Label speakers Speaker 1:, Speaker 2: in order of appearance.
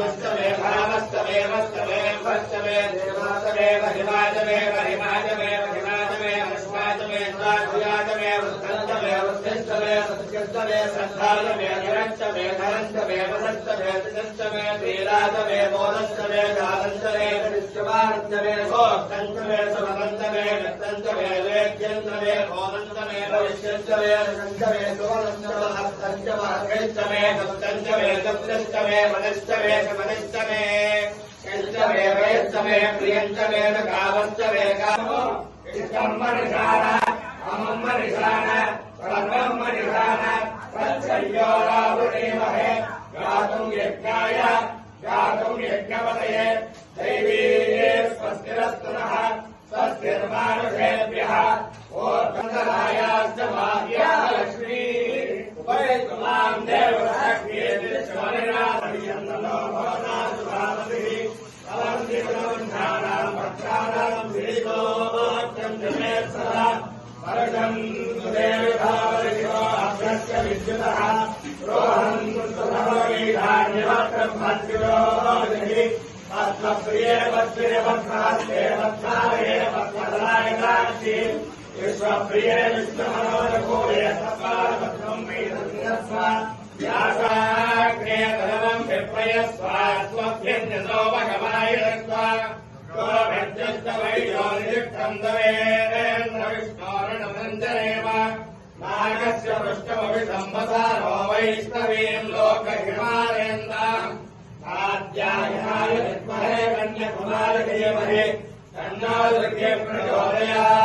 Speaker 1: स्वस्तमे भावस्तमे वस्तमे भस्तमे देवातमे महिमातमे महिमातमे महिमातमे विश्वातमे स्वाध्यातमे वस्तन्तमे वस्तन्तमे वस्तन्तमे सन्धातमे निरन्तमे धरन्तमे वसन्तमे तिजन्तमे वीरातमे मोदन्तमे दानन्तमे नित्यमानन्तमे सोक्तन्तमे सुमन्तमे नित्यन्तमे वेद्यन्तमे मोदन्तमे भविष्यन्तमे नन्तमे सुवनन्तमे हस्तन्तमे हस्तन्तमे सप्तन्तमे सप्तन्तमे वनस्तमे समनस्तमे यन्तमे वयस्तमे प्रियन्तमे कावस्तमे कामो इष्टम्मनिशान अमम्मनिशान परब्रह्मनिशान तत्संयोरावृणीमहे गातुं यज्ञाय गातुं यज्ञपतये दैवी स्वस्तिरस्तु नः स्वस्तिर्मानुषेभ्यः ओर्कन्दरायाश्च माह्या लक्ष्मी उपैतु मां देवशक्तिर्विश्वनिरामयन्नो भवनातु भावतिः भवन्ति गुणवन्धानां भक्तानां पीडितोऽत्यं जमेत्सः परजं सुदेवभावरिषो अभ्यस्य विद्युतः रोहन्तु सुभवगीधान्यवक्रमभद्रोजहि पद्मप्रिये पद्मिने पद्महस्ते पद्मालये पद्मदलायकाक्षि विश्वप्रिये विष्णुमनोरघोरे सपालपद्मं वेदस्व व्यासाग्ने धर्मं विप्रयस्वात्मभ्यन्यसोमगमाय दत्त्वा गोभ्यस्तवैयो नियुक्तं दवेन्द्र विष्णोर्णमञ्जनेव नागस्य पृष्ठमपि सम्पसारो वैष्णवीं लोकहिमालयन्ताम् आद्यायनाय विद्महे कन्याकुमारी धीमहि तन्नो दुर्गे प्रचोदयात्।